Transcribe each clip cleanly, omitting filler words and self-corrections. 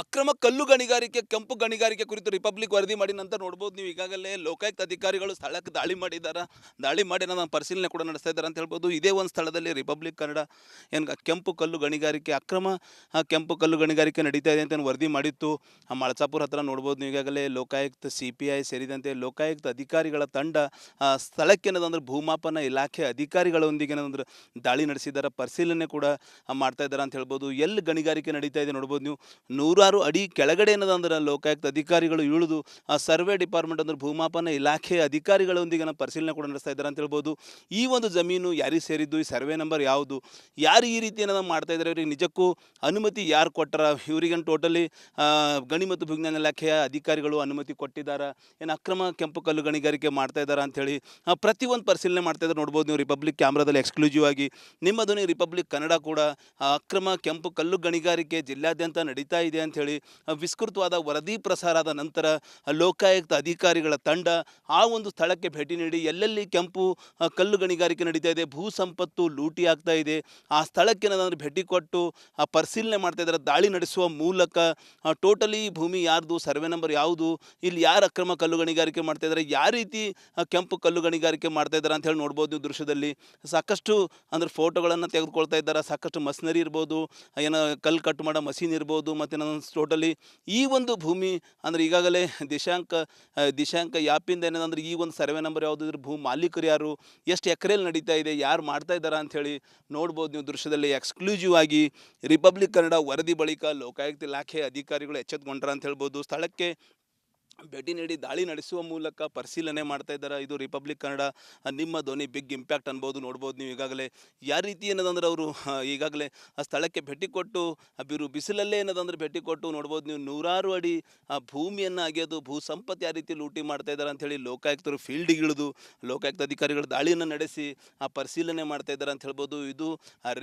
ಅಕ್ರಮ ಕಲ್ಲು ಗಣಿಗಾರಿಕೆ, ಕೆಂಪು ಗಣಿಗಾರಿಕೆ ಕುರಿತು ರಿಪಬ್ಲಿಕ್ ವರದಿ ಮಾಡಿ ನಂತರ ನೋಡ್ಬೋದು ನೀವು ಈಗಾಗಲೇ ಲೋಕಾಯುಕ್ತ ಅಧಿಕಾರಿಗಳು ಸ್ಥಳಕ್ಕೆ ದಾಳಿ ಮಾಡಿದ್ದಾರೆ. ದಾಳಿ ಮಾಡಿ ನಾನು ಪರಿಶೀಲನೆ ಕೂಡ ನಡೆಸ್ತಾ ಇದ್ದಾರೆ ಅಂತ ಹೇಳ್ಬೋದು. ಇದೇ ಒಂದು ಸ್ಥಳದಲ್ಲಿ ರಿಪಬ್ಲಿಕ್ ಕನ್ನಡ ಏನು ಕೆಂಪು ಕಲ್ಲು ಗಣಿಗಾರಿಕೆ ಅಕ್ರಮ ಕೆಂಪು ಕಲ್ಲು ಗಣಿಗಾರಿಕೆ ನಡೀತಾ ಇದೆ ಅಂತ ವರದಿ ಮಾಡಿತ್ತು. ಮಳಚಾಪುರ ಹತ್ರ ನೋಡ್ಬೋದು ನೀವು ಈಗಾಗಲೇ ಲೋಕಾಯುಕ್ತ CPI ಸೇರಿದಂತೆ ಲೋಕಾಯುಕ್ತ ಅಧಿಕಾರಿಗಳ ತಂಡ ಸ್ಥಳಕ್ಕೆ ಏನದಂದ್ರೆ ಭೂಮಾಪನ ಇಲಾಖೆ ಅಧಿಕಾರಿಗಳೊಂದಿಗೆ ಏನಂದ್ರೆ ದಾಳಿ ನಡೆಸಿದ್ದಾರೆ, ಪರಿಶೀಲನೆ ಕೂಡ ಮಾಡ್ತಾ ಇದ್ದಾರೆ ಅಂತ ಹೇಳ್ಬೋದು. ಎಲ್ಲಿ ಗಣಿಗಾರಿಕೆ ನಡೀತಾ ಇದೆ ನೋಡ್ಬೋದು ನೀವು. ನೂರಾರು ಅಡಿ ಕೆಳಗಡೆ ಏನದಂದ್ರೆ ಲೋಕಾಯುಕ್ತ ಅಧಿಕಾರಿಗಳು ಇಳಿದು ಸರ್ವೆ ಡಿಪಾರ್ಟ್ಮೆಂಟ್ ಅಂದ್ರೆ ಭೂಮಾಪನ ಇಲಾಖೆ ಅಧಿಕಾರಿಗಳೊಂದಿಗೆ ಪರಿಶೀಲನೆ ಕೂಡ ನಡೆಸ್ತಾ ಇದ್ದಾರೆ ಅಂತ ಹೇಳ್ಬೋದು. ಈ ಒಂದು ಜಮೀನು ಯಾರಿಗೆ ಸೇರಿದ್ದು, ಈ ಸರ್ವೆ ನಂಬರ್ ಯಾವುದು, ಯಾರು ಈ ರೀತಿ ಏನೋ ಮಾಡ್ತಾ ಇದ್ದಾರೆ, ಇವ್ರಿಗೆ ನಿಜಕ್ಕೂ ಅನುಮತಿ ಯಾರು ಕೊಟ್ಟರ, ಇವರಿಗೆ ಟೋಟಲಿ ಗಣಿ ಮತ್ತು ವಿಜ್ಞಾನ ಇಲಾಖೆಯ ಅಧಿಕಾರಿಗಳು ಅನುಮತಿ ಕೊಟ್ಟಿದ್ದಾರೆ, ಏನು ಅಕ್ರಮ ಕೆಂಪು ಕಲ್ಲು ಗಣಿಗಾರಿಕೆ ಮಾಡ್ತಾ ಇದ್ದಾರೆ ಅಂಥೇಳಿ ಪ್ರತಿಯೊಂದು ಪರಿಶೀಲನೆ ಮಾಡ್ತಾ ಇದ್ದಾರೆ ನೋಡ್ಬೋದು ನೀವು. ರಿಪಬ್ಲಿಕ್ ಕ್ಯಾಮ್ರಾದಲ್ಲಿ ಎಕ್ಸ್ಕ್ಲೂಸಿವ್ ಆಗಿ ನಿಮ್ಮ ಧ್ವನಿ ರಿಪಬ್ಲಿಕ್ ಕನ್ನಡ ಕೂಡ ಅಕ್ರಮ ಕೆಂಪು ಕಲ್ಲು ಗಣಿಗಾರಿಕೆ ಜಿಲ್ಲಾದ್ಯಂತ ನಡೀತಾ ಇದೆ ಅಂಥೇಳಿ ವಿಸ್ತೃತವಾದ ವರದಿ ಪ್ರಸಾರ ಆದ ನಂತರ ಲೋಕಾಯುಕ್ತ ಅಧಿಕಾರಿಗಳ ತಂಡ ಆ ಒಂದು ಸ್ಥಳಕ್ಕೆ ಭೇಟಿ ನೀಡಿ ಎಲ್ಲೆಲ್ಲಿ ಕೆಂಪು ಕಲ್ಲು ಗಣಿಗಾರಿಕೆ ನಡೀತಾ ಇದೆ, ಭೂ ಸಂಪತ್ತು ಲೂಟಿ ಆಗ್ತಾ ಇದೆ, ಆ ಸ್ಥಳಕ್ಕೆ ಏನಾದರೂ ಭೇಟಿ ಕೊಟ್ಟು ಪರಿಶೀಲನೆ ಮಾಡ್ತಾ ಇದ್ದಾರೆ. ದಾಳಿ ನಡೆಸುವ ಮೂಲಕ ಟೋಟಲಿ ಭೂಮಿ ಯಾರ್ದು, ಸರ್ವೆ ನಂಬರ್ ಯಾವುದು, ಇಲ್ಲಿ ಯಾರು ಅಕ್ರಮ ಕಲ್ಲು ಗಣಿಗಾರಿಕೆ ಮಾಡ್ತಾ ಇದ್ದಾರೆ, ಯಾವ ರೀತಿ ಕೆಂಪು ಕಲ್ಲು ಗಣಿಗಾರಿಕೆ ಮಾಡ್ತಾ ಇದ್ದಾರೆ ಅಂತ ಹೇಳಿ ನೋಡ್ಬೋದು ನೀವು ದೃಶ್ಯದಲ್ಲಿ. ಸಾಕಷ್ಟು ಅಂದ್ರೆ ಫೋಟೋಗಳನ್ನು ತೆಗೆದುಕೊಳ್ತಾ ಇದ್ದಾರೆ, ಸಾಕಷ್ಟು ಮಷಿನರಿ ಇರ್ಬೋದು, ಏನೋ ಕಲ್ಲು ಕಟ್ ಮಾಡೋ ಮಷೀನ್ ಇರ್ಬೋದು, ಮತ್ತು ಟೋಟಲಿ ಈ ಒಂದು ಭೂಮಿ ಅಂದರೆ ಈಗಾಗಲೇ ದಿಶಾಂಕ ಯಾಪಿಂದ ಏನಂದ್ರೆ ಈ ಒಂದು ಸರ್ವೆ ನಂಬರ್ ಯಾವುದು, ಇದ್ರ ಭೂ ಮಾಲೀಕರು ಯಾರು, ಎಷ್ಟು ಎಕರೆಯಲ್ಲಿ ನಡೀತಾ ಇದೆ, ಯಾರು ಮಾಡ್ತಾ ಇದ್ದಾರೆ ಅಂಥೇಳಿ ನೋಡ್ಬೋದು ನೀವು ದೃಶ್ಯದಲ್ಲಿ. ಎಕ್ಸ್ಕ್ಲೂಸಿವ್ ಆಗಿ ರಿಪಬ್ಲಿಕ್ ಕನ್ನಡ ವರದಿ ಬಳಿಕ ಲೋಕಾಯುಕ್ತ ಇಲಾಖೆ ಅಧಿಕಾರಿಗಳು ಎಚ್ಚೆತ್ತುಕೊಂಡ್ರ ಅಂತ ಹೇಳ್ಬೋದು. ಸ್ಥಳಕ್ಕೆ ಭೇಟಿ ನೀಡಿ ದಾಳಿ ನಡೆಸುವ ಮೂಲಕ ಪರಿಶೀಲನೆ ಮಾಡ್ತಾ ಇದ್ದಾರೆ. ಇದು ರಿಪಬ್ಲಿಕ್ ಕನ್ನಡ ನಿಮ್ಮ ಧ್ವನಿ ಬಿಗ್ ಇಂಪ್ಯಾಕ್ಟ್ ಅನ್ಬೋದು. ನೋಡ್ಬೋದು ನೀವು ಈಗಾಗಲೇ ಯಾವ ರೀತಿ ಏನದಂದ್ರೆ ಅವರು ಈಗಾಗಲೇ ಆ ಸ್ಥಳಕ್ಕೆ ಭೇಟಿ ಕೊಟ್ಟು ಬಿಸಿಲಲ್ಲೇ ಏನದಂದ್ರೆ ಭೇಟಿ ಕೊಟ್ಟು ನೋಡ್ಬೋದು ನೀವು. ನೂರಾರು ಅಡಿ ಭೂಮಿಯನ್ನು ಅಗೆಯೋದು, ಭೂ ಸಂಪತ್ತು ಯಾವ ರೀತಿ ಲೂಟಿ ಮಾಡ್ತಾ ಇದ್ದಾರೆ ಅಂಥೇಳಿ ಲೋಕಾಯುಕ್ತರು ಫೀಲ್ಡಿಗೆ ಇಳಿದು ಲೋಕಾಯುಕ್ತ ಅಧಿಕಾರಿಗಳು ದಾಳಿಯನ್ನು ನಡೆಸಿ ಪರಿಶೀಲನೆ ಮಾಡ್ತಾ ಇದ್ದಾರೆ ಅಂತ ಹೇಳ್ಬೋದು. ಇದು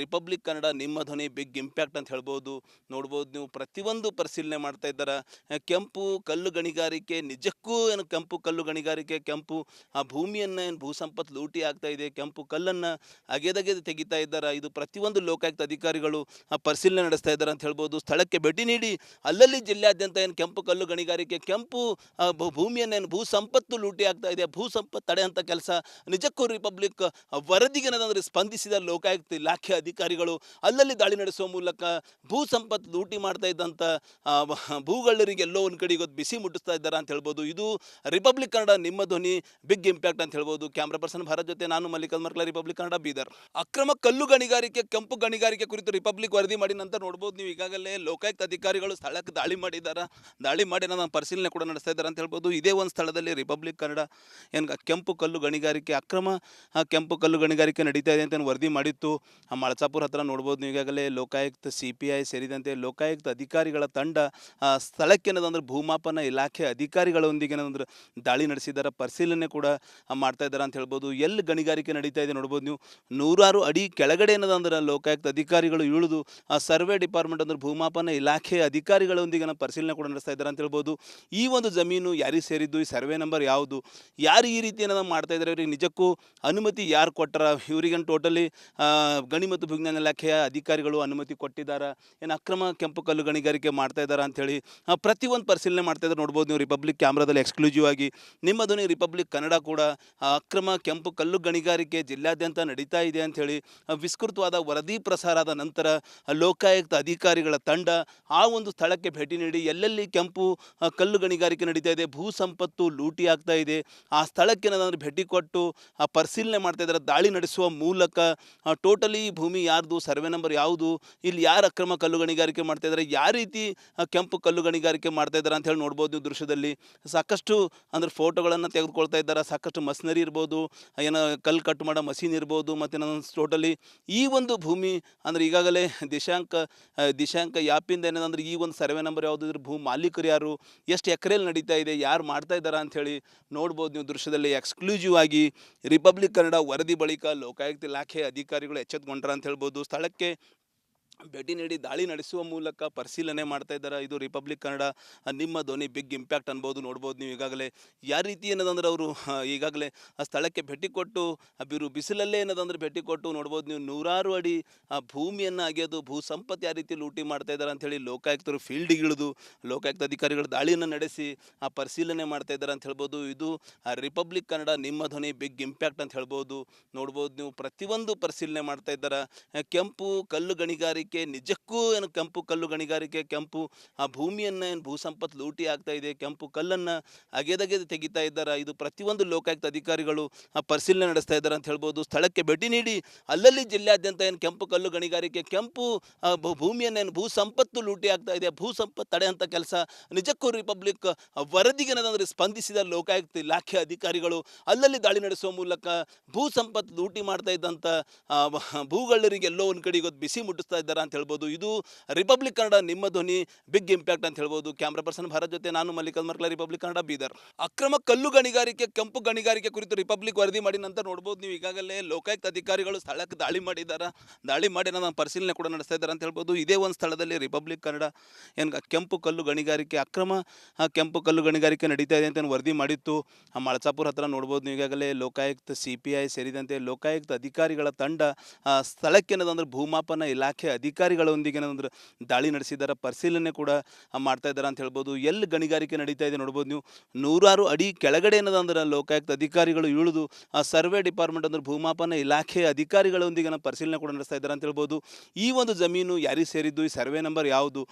ರಿಪಬ್ಲಿಕ್ ಕನ್ನಡ ನಿಮ್ಮ ಧ್ವನಿ ಬಿಗ್ ಇಂಪ್ಯಾಕ್ಟ್ ಅಂತ ಹೇಳ್ಬೋದು. ನೋಡ್ಬೋದು ನೀವು ಪ್ರತಿಯೊಂದು ಪರಿಶೀಲನೆ ಮಾಡ್ತಾ ಇದ್ದಾರೆ. ಕೆಂಪು ಕಲ್ಲು ಗಣಿಗಾರಿಕೆ ನಿಜಕ್ಕೂ ಏನು ಕೆಂಪು ಕಲ್ಲು ಗಣಿಗಾರಿಕೆ, ಕೆಂಪು ಭೂಮಿಯನ್ನು ಏನು ಭೂ ಸಂಪತ್ತು ಲೂಟಿ ಆಗ್ತಾ ಇದೆ, ಕೆಂಪು ಕಲ್ಲನ್ನು ಅಗೆದಗೆದು ತೆಗಿತಾ ಇದ್ದಾರೆ. ಇದು ಪ್ರತಿಯೊಂದು ಲೋಕಾಯುಕ್ತ ಅಧಿಕಾರಿಗಳು ಪರಿಶೀಲನೆ ನಡೆಸ್ತಾ ಇದ್ದಾರೆ ಅಂತ ಹೇಳ್ಬೋದು. ಸ್ಥಳಕ್ಕೆ ಭೇಟಿ ನೀಡಿ ಅಲ್ಲಲ್ಲಿ ಜಿಲ್ಲಾದ್ಯಂತ ಏನು ಕೆಂಪು ಕಲ್ಲು ಗಣಿಗಾರಿಕೆ, ಕೆಂಪು ಭೂಮಿಯನ್ನು ಏನು ಭೂ ಸಂಪತ್ತು ಲೂಟಿ ಆಗ್ತಾ ಇದೆ, ಭೂ ಸಂಪತ್ತು ತಡೆಯಂಥ ಕೆಲಸ ನಿಜಕ್ಕೂ ರಿಪಬ್ಲಿಕ್ ವರದಿಗೆ ಏನಂದರೆ ಸ್ಪಂದಿಸಿದ ಲೋಕಾಯುಕ್ತ ಇಲಾಖೆ ಅಧಿಕಾರಿಗಳು ಅಲ್ಲಲ್ಲಿ ದಾಳಿ ನಡೆಸುವ ಮೂಲಕ ಭೂ ಸಂಪತ್ತು ಲೂಟಿ ಮಾಡ್ತಾ ಇದ್ದಂಥ ಭೂಗಳ್ಳರಿಗೆ ಎಲ್ಲೋ ಒಂದು ಕಡೆ ಇವತ್ತು ಬಿಸಿ ಮುಟ್ಟಿಸ್ತಾ ಇದ್ದಾರೆ ಅಂತ ಹೇಳ್ಬೋದು. ಇದು ರಿಪಬ್ಲಿಕ್ ಕನ್ನಡ ನಿಮ್ಮ ಧ್ವನಿ ಬಿಗ್ ಇಂಪ್ಯಾಕ್ಟ್ ಅಂತ ಹೇಳ್ಬೋದು. ಕ್ಯಾಮ್ರಾ ಪರ್ಸನ್ ಭಾರತ್ ಜೊತೆ ನಾನು ಮಲ್ಲಿಕಾರ್ಜುನ್ ಮರ್ಕಲ, ರಿಪಬ್ಲಿಕ್ ಕನ್ನಡ, ಬೀದರ್. ಅಕ್ರಮ ಕಲ್ಲು ಗಣಿಗಾರಿಕೆ, ಕೆಂಪು ಗಣಿಗಾರಿಕೆ ಕುರಿತು ರಿಪಬ್ಲಿಕ್ ವರದಿ ಮಾಡಿ ನಂತರ ನೋಡ್ಬೋದು ನೀವು ಈಗಾಗಲೇ ಲೋಕಾಯುಕ್ತ ಅಧಿಕಾರಿಗಳು ಸ್ಥಳಕ್ಕೆ ದಾಳಿ ಮಾಡಿದ್ದಾರೆ. ದಾಳಿ ಮಾಡಿ ನಾನು ಪರಿಶೀಲನೆ ಕೂಡ ನಡೆಸ್ತಾ ಇದ್ದಾರೆ ಅಂತ ಹೇಳ್ಬೋದು. ಇದೇ ಒಂದು ಸ್ಥಳದಲ್ಲಿ ರಿಪಬ್ಲಿಕ್ ಕನ್ನಡ ಏನು ಕೆಂಪು ಕಲ್ಲು ಗಣಿಗಾರಿಕೆ ಅಕ್ರಮ ಕೆಂಪು ಕಲ್ಲು ಗಣಿಗಾರಿಕೆ ನಡೀತಾ ಇದೆ ಅಂತ ವರದಿ ಮಾಡಿತ್ತು. ಮಳಚಾಪುರ ಹತ್ರ ನೋಡ್ಬೋದು ನೀವು ಈಗಾಗಲೇ ಲೋಕಾಯುಕ್ತ CPI ಸೇರಿದಂತೆ ಲೋಕಾಯುಕ್ತ ಅಧಿಕಾರಿಗಳ ತಂಡ ಸ್ಥಳಕ್ಕೆ ಏನದಂದ್ರೆ ಭೂಮಾಪನ ಇಲಾಖೆ ಅಧಿಕಾರಿಗಳೊಂದಿಗೆ ಏನಂದ್ರೆ ದಾಳಿ ನಡೆಸಿದ್ದಾರೆ, ಪರಿಶೀಲನೆ ಕೂಡ ಮಾಡ್ತಾ ಇದ್ದಾರೆ ಅಂತ ಹೇಳ್ಬೋದು. ಎಲ್ಲಿ ಗಣಿಗಾರಿಕೆ ನಡೀತಾ ಇದೆ ನೋಡ್ಬೋದು ನೀವು. ನೂರಾರು ಅಡಿ ಕೆಳಗಡೆ ಏನದಂದ್ರೆ ಲೋಕಾಯುಕ್ತ ಅಧಿಕಾರಿಗಳು ಇಳಿದು ಸರ್ವೆ ಡಿಪಾರ್ಟ್ಮೆಂಟ್ ಅಂದ್ರೆ ಭೂಮಾಪನ ಇಲಾಖೆ ಅಧಿಕಾರಿಗಳೊಂದಿಗೆ ಪರಿಶೀಲನೆ ಕೂಡ ನಡೆಸ್ತಾ ಇದ್ದಾರೆ ಅಂತ ಹೇಳ್ಬೋದು. ಈ ಒಂದು ಜಮೀನು ಯಾರಿಗೆ ಸೇರಿದ್ದು, ಈ ಸರ್ವೆ ನಂಬರ್ ಯಾವುದು, ಯಾರು ಈ ರೀತಿ ಏನೋ ಮಾಡ್ತಾ ಇದ್ದಾರೆ, ಇವ್ರಿಗೆ ನಿಜಕ್ಕೂ ಅನುಮತಿ ಯಾರು ಕೊಟ್ಟರ, ಇವರಿಗೆ ಟೋಟಲಿ ಗಣಿ ಮತ್ತು ವಿಜ್ಞಾನ ಇಲಾಖೆಯ ಅಧಿಕಾರಿಗಳು ಅನುಮತಿ ಕೊಟ್ಟಿದ್ದಾರೆ, ಏನು ಅಕ್ರಮ ಕೆಂಪು ಕಲ್ಲು ಗಣಿಗಾರಿಕೆ ಮಾಡ್ತಾ ಇದ್ದಾರೆ ಅಂಥೇಳಿ ಪ್ರತಿಯೊಂದು ಪರಿಶೀಲನೆ ಮಾಡ್ತಾ ಇದ್ದಾರೆ ನೋಡ್ಬೋದು ನೀವು. ರಿಪಬ್ಲಿಕ್ ಕ್ಯಾಮ್ರಾದಲ್ಲಿ ಎಕ್ಸ್ಕ್ಲೂಸಿವ್ ಆಗಿ ನಿಮ್ಮ ಧ್ವನಿ ರಿಪಬ್ಲಿಕ್ ಕನ್ನಡ ಕೂಡ ಅಕ್ರಮ ಕೆಂಪು ಕಲ್ಲು ಗಣಿಗಾರಿಕೆ ಜಿಲ್ಲಾದ್ಯಂತ ನಡೀತಾ ಇದೆ ಅಂಥೇಳಿ ವಿಸ್ತೃತವಾದ ವರದಿ ಪ್ರಸಾರ ಆದ ನಂತರ ಲೋಕಾಯುಕ್ತ ಅಧಿಕಾರಿಗಳ ತಂಡ ಆ ಒಂದು ಸ್ಥಳಕ್ಕೆ ಭೇಟಿ ನೀಡಿ ಎಲ್ಲೆಲ್ಲಿ ಕೆಂಪು ಕಲ್ಲು ಗಣಿಗಾರಿಕೆ ನಡೀತಾ ಇದೆ, ಭೂ ಸಂಪತ್ತು ಲೂಟಿ ಆಗ್ತಾ ಇದೆ, ಆ ಸ್ಥಳಕ್ಕೆ ಏನಾದರೂ ಭೇಟಿ ಕೊಟ್ಟು ಪರಿಶೀಲನೆ ಮಾಡ್ತಾ ಇದ್ದಾರೆ. ದಾಳಿ ನಡೆಸುವ ಮೂಲಕ ಟೋಟಲಿ ಭೂಮಿ ಯಾರ್ದು, ಸರ್ವೆ ನಂಬರ್ ಯಾವುದು, ಇಲ್ಲಿ ಯಾರು ಅಕ್ರಮ ಕಲ್ಲು ಗಣಿಗಾರಿಕೆ ಮಾಡ್ತಾ ಇದ್ದಾರೆ, ಯಾವ ರೀತಿ ಕೆಂಪು ಕಲ್ಲು ಗಣಿಗಾರಿಕೆ ಮಾಡ್ತಾ ಇದ್ದಾರೆ ಅಂತ ಹೇಳಿ ನೋಡ್ಬೋದು ನೀವು ದೃಶ್ಯದಲ್ಲಿ. ಸಾಕಷ್ಟು ಅಂದ್ರೆ ಫೋಟೋಗಳನ್ನು ತೆಗೆದುಕೊಳ್ತಾ ಇದ್ದಾರೆ, ಸಾಕಷ್ಟು ಮಷಿನರಿ ಇರ್ಬೋದು, ಏನೋ ಕಲ್ಲು ಕಟ್ ಮಾಡೋ ಮಷೀನ್ ಇರ್ಬೋದು, ಮತ್ತು ಟೋಟಲಿ ಈ ಒಂದು ಭೂಮಿ ಅಂದರೆ ಈಗಾಗಲೇ ದಿಶಾಂಕ ಯಾಪಿಂದ ಏನಂದ್ರೆ ಈ ಒಂದು ಸರ್ವೆ ನಂಬರ್ ಯಾವುದು, ಇದ್ರ ಭೂ ಮಾಲೀಕರು ಯಾರು, ಎಷ್ಟು ಎಕರೆಯಲ್ಲಿ ನಡೀತಾ ಇದೆ, ಯಾರು ಮಾಡ್ತಾ ಇದ್ದಾರೆ ಅಂಥೇಳಿ ನೋಡ್ಬೋದು ನೀವು ದೃಶ್ಯದಲ್ಲಿ. ಎಕ್ಸ್ಕ್ಲೂಸಿವ್ ಆಗಿ ರಿಪಬ್ಲಿಕ್ ಕನ್ನಡ ವರದಿ ಬಳಿಕ ಲೋಕಾಯುಕ್ತ ಇಲಾಖೆ ಅಧಿಕಾರಿಗಳು ಎಚ್ಚೆತ್ತುಕೊಂಡ್ರ ಅಂತ ಹೇಳ್ಬೋದು. ಸ್ಥಳಕ್ಕೆ ಭೇಟಿ ನೀಡಿ ದಾಳಿ ನಡೆಸುವ ಮೂಲಕ ಪರಿಶೀಲನೆ ಮಾಡ್ತಾ ಇದ್ದಾರೆ. ಇದು ರಿಪಬ್ಲಿಕ್ ಕನ್ನಡ ನಿಮ್ಮ ಧ್ವನಿ ಬಿಗ್ ಇಂಪ್ಯಾಕ್ಟ್ ಅನ್ಬೋದು ನೋಡ್ಬೋದು ನೀವು ಈಗಾಗಲೇ. ಯಾವ ರೀತಿ ಏನದಂದ್ರೆ ಅವರು ಈಗಾಗಲೇ ಆ ಸ್ಥಳಕ್ಕೆ ಭೇಟಿ ಕೊಟ್ಟು ಬಿಸಿಲಲ್ಲೇ ಏನದಂದ್ರೆ ಭೇಟಿ ಕೊಟ್ಟು ನೋಡ್ಬೋದು ನೀವು. ನೂರಾರು ಅಡಿ ಭೂಮಿಯನ್ನು ಅಗೆದು ಭೂ ಸಂಪತ್ತು ಯಾವ ರೀತಿ ಲೂಟಿ ಮಾಡ್ತಾ ಇದ್ದಾರೆ ಅಂಥೇಳಿ ಲೋಕಾಯುಕ್ತರು ಫೀಲ್ಡಿಗೆ ಇಳಿದು ಲೋಕಾಯುಕ್ತ ಅಧಿಕಾರಿಗಳು ದಾಳಿಯನ್ನು ನಡೆಸಿ ಪರಿಶೀಲನೆ ಮಾಡ್ತಾ ಇದ್ದಾರೆ ಅಂತ ಹೇಳ್ಬೋದು. ಇದು ರಿಪಬ್ಲಿಕ್ ಕನ್ನಡ ನಿಮ್ಮ ಧ್ವನಿ ಬಿಗ್ ಇಂಪ್ಯಾಕ್ಟ್ ಅಂತ ಹೇಳ್ಬೋದು ನೋಡ್ಬೋದು ನೀವು. ಪ್ರತಿಯೊಂದು ಪರಿಶೀಲನೆ ಮಾಡ್ತಾ ಇದ್ದಾರೆ. ಕೆಂಪು ಕಲ್ಲು ಗಣಿಗಾರಿಕೆ ನಿಜಕ್ಕೂ ಏನು ಕೆಂಪು ಕಲ್ಲು ಗಣಿಗಾರಿಕೆ, ಕೆಂಪು ಆ ಭೂಮಿಯನ್ನು ಏನು ಭೂ ಸಂಪತ್ತು ಲೂಟಿ ಆಗ್ತಾ ಇದೆ, ಕೆಂಪು ಕಲ್ಲನ್ನು ಅಗೆದಗೆದು ತೆಗಿತಾ ಇದ್ದಾರೆ. ಇದು ಪ್ರತಿಯೊಂದು ಲೋಕಾಯುಕ್ತ ಅಧಿಕಾರಿಗಳು ಪರಿಶೀಲನೆ ನಡೆಸ್ತಾ ಇದ್ದಾರೆ ಅಂತ ಹೇಳ್ಬೋದು. ಸ್ಥಳಕ್ಕೆ ಭೇಟಿ ನೀಡಿ ಅಲ್ಲಲ್ಲಿ ಜಿಲ್ಲೆಯಾದ್ಯಂತ ಏನು ಕೆಂಪು ಕಲ್ಲು ಗಣಿಗಾರಿಕೆ, ಕೆಂಪು ಭೂಮಿಯನ್ನು ಏನು ಭೂ ಸಂಪತ್ತು ಲೂಟಿ ಆಗ್ತಾ ಇದೆ, ಭೂ ಸಂಪತ್ತು ತಡೆಯಂಥ ಕೆಲಸ ನಿಜಕ್ಕೂ ರಿಪಬ್ಲಿಕ್ ವರದಿಗೆ ಏನದಂದ್ರೆ ಸ್ಪಂದಿಸಿದ ಲೋಕಾಯುಕ್ತ ಇಲಾಖೆ ಅಧಿಕಾರಿಗಳು ಅಲ್ಲಲ್ಲಿ ದಾಳಿ ನಡೆಸುವ ಮೂಲಕ ಭೂ ಸಂಪತ್ತು ಲೂಟಿ ಮಾಡ್ತಾ ಇದ್ದಂಥ ಭೂಗಳ್ಳರಿಗೆ ಎಲ್ಲೋ ಒಂದು ಕಡೆ ಇವತ್ತು ಬಿಸಿ ಮುಟ್ಟಿಸ್ತಾ ಇದ್ದಾರೆ ಅಂತ ಹೇಳ್ಬೋದು. ಇದು ರಿಪಬ್ಲಿಕ್ ಕನ್ನಡ ನಿಮ್ಮ ಧ್ವನಿ ಬಿಗ್ ಇಂಪ್ಯಾಕ್ಟ್ ಅಂತ ಹೇಳ್ಬೋದು. ಕ್ಯಾಮ್ರಾ ಪರ್ಸನ್ ಭಾರತ್ ಜೊತೆ ನಾನು ಮಲ್ಲಿಕಾರ್ಜುನ್ ಮರ್ಕಲ, ರಿಪಬ್ಲಿಕ್ ಕನ್ನಡ, ಬೀದರ್. ಅಕ್ರಮ ಕಲ್ಲು ಗಣಿಗಾರಿಕೆ, ಕೆಂಪು ಗಣಿಗಾರಿಕೆ ಕುರಿತು ರಿಪಬ್ಲಿಕ್ ವರದಿ ಮಾಡಿ ನಂತರ ನೋಡ್ಬೋದು ನೀವು ಈಗಾಗಲೇ ಲೋಕಾಯುಕ್ತ ಅಧಿಕಾರಿಗಳು ಸ್ಥಳಕ್ಕೆ ದಾಳಿ ಮಾಡಿದ್ದಾರೆ. ದಾಳಿ ಮಾಡಿ ನಾನು ಪರಿಶೀಲನೆ ಕೂಡ ನಡೆಸ್ತಾ ಇದ್ದಾರೆ ಅಂತ ಹೇಳ್ಬೋದು. ಇದೇ ಒಂದು ಸ್ಥಳದಲ್ಲಿ ರಿಪಬ್ಲಿಕ್ ಕನ್ನಡ ಏನು ಕೆಂಪು ಕಲ್ಲು ಗಣಿಗಾರಿಕೆ, ಅಕ್ರಮ ಕೆಂಪು ಕಲ್ಲು ಗಣಿಗಾರಿಕೆ ನಡೀತಾ ಇದೆ ಅಂತ ವರದಿ ಮಾಡಿತ್ತು. ಮಳಚಾಪುರ ಹತ್ರ ನೋಡ್ಬೋದು ನೀವು ಈಗಾಗಲೇ ಲೋಕಾಯುಕ್ತ CPI ಸೇರಿದಂತೆ ಲೋಕಾಯುಕ್ತ ಅಧಿಕಾರಿಗಳ ತಂಡ ಸ್ಥಳಕ್ಕೆ ಏನದಂದ್ರೆ ಭೂಮಾಪನ ಇಲಾಖೆ ಅಧಿಕಾರಿಗಳೊಂದಿಗೆ ಏನಂದ್ರೆ ದಾಳಿ ನಡೆಸಿದ್ದಾರೆ, ಪರಿಶೀಲನೆ ಕೂಡ ಮಾಡ್ತಾ ಇದ್ದಾರೆ ಅಂತ ಹೇಳ್ಬೋದು. ಎಲ್ಲಿ ಗಣಿಗಾರಿಕೆ ನಡೀತಾ ಇದೆ ನೋಡ್ಬೋದು ನೀವು. ನೂರಾರು ಅಡಿ ಕೆಳಗಡೆ ಏನದಂದ್ರೆ ಲೋಕಾಯುಕ್ತ ಅಧಿಕಾರಿಗಳು ಇಳಿದು ಸರ್ವೆ ಡಿಪಾರ್ಟ್ಮೆಂಟ್ ಅಂದ್ರೆ ಭೂಮಾಪನ ಇಲಾಖೆ ಅಧಿಕಾರಿಗಳೊಂದಿಗೆ ಪರಿಶೀಲನೆ ಕೂಡ ನಡೆಸ್ತಾ ಇದ್ದಾರೆ ಅಂತ ಹೇಳ್ಬೋದು. ಈ ಒಂದು ಜಮೀನು ಯಾರಿಗೆ ಸೇರಿದ್ದು, ಈ ಸರ್ವೆ ನಂಬರ್ ಯಾವುದು,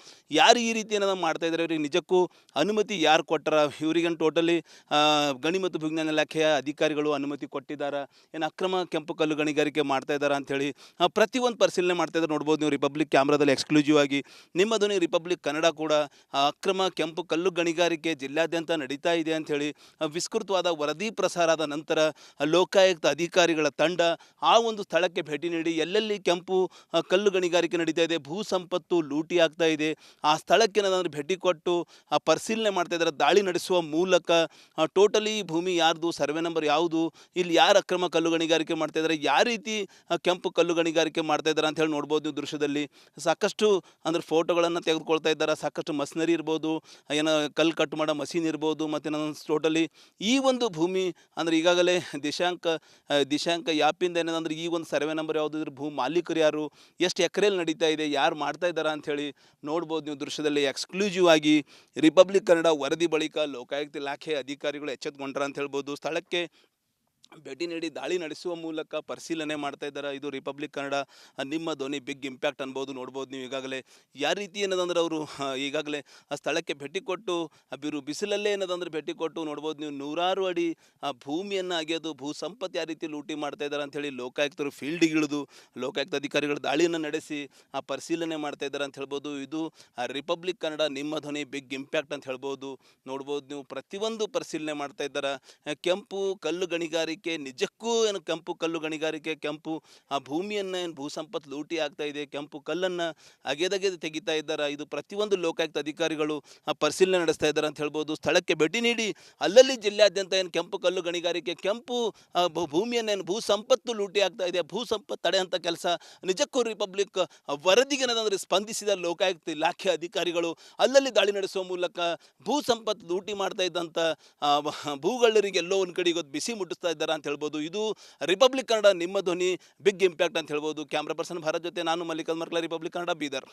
ಯಾರು ಈ ರೀತಿ ಏನೋ ಮಾಡ್ತಾ ಇದ್ದಾರೆ, ಇವ್ರಿಗೆ ನಿಜಕ್ಕೂ ಅನುಮತಿ ಯಾರು ಕೊಟ್ಟರ, ಇವರಿಗೆ ಟೋಟಲಿ ಗಣಿ ಮತ್ತು ಭೂವಿಜ್ಞಾನ ಇಲಾಖೆಯ ಅಧಿಕಾರಿಗಳು ಅನುಮತಿ ಕೊಟ್ಟಿದ್ದಾರೆ, ಏನು ಅಕ್ರಮ ಕೆಂಪು ಕಲ್ಲು ಗಣಿಗಾರಿಕೆ ಮಾಡ್ತಾ ಇದ್ದಾರೆ ಅಂಥೇಳಿ ಪ್ರತಿಯೊಂದು ಪರಿಶೀಲನೆ ಮಾಡ್ತಾ ಇದ್ದಾರೆ ನೋಡ್ಬೋದು ನೀವು. ರಿಪಬ್ಲಿಕ್ ಕ್ಯಾಮ್ರಾದಲ್ಲಿ ಎಕ್ಸ್ಕ್ಲೂಸಿವ್ ಆಗಿ ನಿಮ್ಮ ಧ್ವನಿ ರಿಪಬ್ಲಿಕ್ ಕನ್ನಡ ಕೂಡ ಅಕ್ರಮ ಕೆಂಪು ಕಲ್ಲು ಗಣಿಗಾರಿಕೆ ಜಿಲ್ಲಾದ್ಯಂತ ನಡೀತಾ ಇದೆ ಅಂಥೇಳಿ ವಿಸ್ತೃತವಾದ ವರದಿ ಪ್ರಸಾರ ಆದ ನಂತರ ಲೋಕಾಯುಕ್ತ ಅಧಿಕಾರಿಗಳ ತಂಡ ಆ ಒಂದು ಸ್ಥಳಕ್ಕೆ ಭೇಟಿ ನೀಡಿ ಎಲ್ಲೆಲ್ಲಿ ಕೆಂಪು ಕಲ್ಲು ಗಣಿಗಾರಿಕೆ ನಡೀತಾ ಇದೆ, ಭೂ ಸಂಪತ್ತು ಲೂಟಿ ಆಗ್ತಾ ಇದೆ, ಆ ಸ್ಥಳಕ್ಕೆ ಏನಾದರೂ ಭೇಟಿ ಕೊಟ್ಟು ಪರಿಶೀಲನೆ ಮಾಡ್ತಾ ಇದ್ದಾರೆ. ದಾಳಿ ನಡೆಸುವ ಮೂಲಕ ಟೋಟಲಿ ಭೂಮಿ ಯಾರ್ದು, ಸರ್ವೆ ನಂಬರ್ ಯಾವುದು, ಇಲ್ಲಿ ಯಾರು ಅಕ್ರಮ ಕಲ್ಲು ಗಣಿಗಾರಿಕೆ ಮಾಡ್ತಾ ಇದ್ದಾರೆ, ಯಾವ ರೀತಿ ಕೆಂಪು ಕಲ್ಲು ಗಣಿಗಾರಿಕೆ ಮಾಡ್ತಾ ಇದ್ದಾರೆ ಅಂತ ಹೇಳಿ ನೋಡ್ಬೋದು ನೀವು. ದೃಶ್ಯದಲ್ಲಿ ಸಾಕಷ್ಟು ಅಂದ್ರೆ ಫೋಟೋಗಳನ್ನು ತೆಗೆದುಕೊಳ್ತಾ ಇದ್ದಾರೆ. ಸಾಕಷ್ಟು ಮಷಿನರಿ ಇರ್ಬೋದು, ಏನೋ ಕಲ್ಲು ಕಟ್ ಮಾಡೋ ಮಷೀನ್ ಇರ್ಬೋದು, ಮತ್ತು ಟೋಟಲಿ ಈ ಒಂದು ಭೂಮಿ ಅಂದರೆ ಈಗಾಗಲೇ ದಿಶಾಂಕ ಯಾಪಿಂದ ಏನಂದ್ರೆ ಈ ಒಂದು ಸರ್ವೆ ನಂಬರ್ ಯಾವುದು, ಇದ್ರ ಭೂ ಮಾಲೀಕರು ಯಾರು, ಎಷ್ಟು ಎಕರೆಯಲ್ಲಿ ನಡೀತಾ ಇದೆ, ಯಾರು ಮಾಡ್ತಾ ಇದ್ದಾರೆ ಅಂಥೇಳಿ ನೋಡ್ಬೋದು ನೀವು. ದೃಶ್ಯದಲ್ಲಿ ಎಕ್ಸ್ಕ್ಲೂಸಿವ್ ಆಗಿ ರಿಪಬ್ಲಿಕ್ ಕನ್ನಡ ವರದಿ ಬಳಿಕ ಲೋಕಾಯುಕ್ತ ಇಲಾಖೆ ಅಧಿಕಾರಿಗಳು ಎಚ್ಚೆತ್ತುಕೊಂಡ್ರ ಅಂತ ಹೇಳ್ಬೋದು. ಸ್ಥಳಕ್ಕೆ ಭೇಟಿ ನೀಡಿ ದಾಳಿ ನಡೆಸುವ ಮೂಲಕ ಪರಿಶೀಲನೆ ಮಾಡ್ತಾ ಇದ್ದಾರೆ. ಇದು ರಿಪಬ್ಲಿಕ್ ಕನ್ನಡ ನಿಮ್ಮ ಧ್ವನಿ ಬಿಗ್ ಇಂಪ್ಯಾಕ್ಟ್ ಅನ್ಬೋದು ನೋಡ್ಬೋದು ನೀವು ಈಗಾಗಲೇ. ಯಾವ ರೀತಿ ಏನದಂದ್ರೆ ಅವರು ಈಗಾಗಲೇ ಆ ಸ್ಥಳಕ್ಕೆ ಭೇಟಿ ಕೊಟ್ಟು ಬಿಸಿಲಲ್ಲೇ ಏನದಂದ್ರೆ ಭೇಟಿ ಕೊಟ್ಟು ನೋಡ್ಬೋದು ನೀವು. ನೂರಾರು ಅಡಿ ಭೂಮಿಯನ್ನು ಅಗೆದು ಭೂ ಸಂಪತ್ತು ಯಾವ ರೀತಿ ಲೂಟಿ ಮಾಡ್ತಾ ಇದ್ದಾರೆ ಅಂಥೇಳಿ ಲೋಕಾಯುಕ್ತರು ಫೀಲ್ಡಿಗೆ ಇಳಿದು ಲೋಕಾಯುಕ್ತ ಅಧಿಕಾರಿಗಳು ದಾಳಿಯನ್ನು ನಡೆಸಿ ಪರಿಶೀಲನೆ ಮಾಡ್ತಾ ಇದ್ದಾರೆ ಅಂತ ಹೇಳ್ಬೋದು. ಇದು ರಿಪಬ್ಲಿಕ್ ಕನ್ನಡ ನಿಮ್ಮ ಧ್ವನಿ ಬಿಗ್ ಇಂಪ್ಯಾಕ್ಟ್ ಅಂತ ಹೇಳ್ಬೋದು ನೋಡ್ಬೋದು ನೀವು. ಪ್ರತಿಯೊಂದು ಪರಿಶೀಲನೆ ಮಾಡ್ತಾ ಇದ್ದಾರೆ. ಕೆಂಪು ಕಲ್ಲು ಗಣಿಗಾರಿಕೆ ನಿಜಕ್ಕೂ ಏನು ಕೆಂಪು ಕಲ್ಲು ಗಣಿಗಾರಿಕೆ, ಕೆಂಪು ಆ ಭೂಮಿಯನ್ನು ಏನು ಭೂ ಸಂಪತ್ತು ಲೂಟಿ ಆಗ್ತಾ ಇದೆ, ಕೆಂಪು ಕಲ್ಲನ್ನು ಅಗೆದಗೆದು ತೆಗಿತಾ ಇದ್ದಾರೆ. ಇದು ಪ್ರತಿಯೊಂದು ಲೋಕಾಯುಕ್ತ ಅಧಿಕಾರಿಗಳು ಪರಿಶೀಲನೆ ನಡೆಸ್ತಾ ಇದ್ದಾರೆ ಅಂತ ಹೇಳ್ಬೋದು. ಸ್ಥಳಕ್ಕೆ ಭೇಟಿ ನೀಡಿ ಅಲ್ಲಲ್ಲಿ ಜಿಲ್ಲೆಯಾದ್ಯಂತ ಏನು ಕೆಂಪು ಕಲ್ಲು ಗಣಿಗಾರಿಕೆ, ಕೆಂಪು ಭೂಮಿಯನ್ನು ಏನು ಭೂ ಸಂಪತ್ತು ಲೂಟಿ ಆಗ್ತಾ ಇದೆ, ಭೂ ಸಂಪತ್ತು ತಡೆಯಂಥ ಕೆಲಸ ನಿಜಕ್ಕೂ ರಿಪಬ್ಲಿಕ್ ವರದಿಗೆ ಏನದಂದ್ರೆ ಸ್ಪಂದಿಸಿದ ಲೋಕಾಯುಕ್ತ ಇಲಾಖೆ ಅಧಿಕಾರಿಗಳು ಅಲ್ಲಲ್ಲಿ ದಾಳಿ ನಡೆಸುವ ಮೂಲಕ ಭೂ ಸಂಪತ್ತು ಲೂಟಿ ಮಾಡ್ತಾ ಇದ್ದಂಥ ಭೂಗಳ್ಳರಿಗೆ ಎಲ್ಲೋ ಒಂದು ಕಡೆ ಇವತ್ತು ಬಿಸಿ ಮುಟ್ಟಿಸ್ತಾ ಇದ್ದಾರೆ ಅಂತ ಹೇಳ್ಬೋದು. ಇದು ರಿಪಬ್ಲಿಕ್ ಕನ್ನಡ ನಿಮ್ಮ ಧ್ವನಿ ಬಿಗ್ ಇಂಪ್ಯಾಕ್ಟ್ ಅಂತ ಹೇಳ್ಬೋದು. ಕ್ಯಾಮ್ರಾ ಪರ್ಸನ್ ಭಾರತ್ ಜೊತೆ ನಾನು ಮಲ್ಲಿಕಾರ್ಜುನ್ ಮರ್ಕಲ, ರಿಪಬ್ಲಿಕ್ ಕನ್ನಡ, ಬೀದರ್.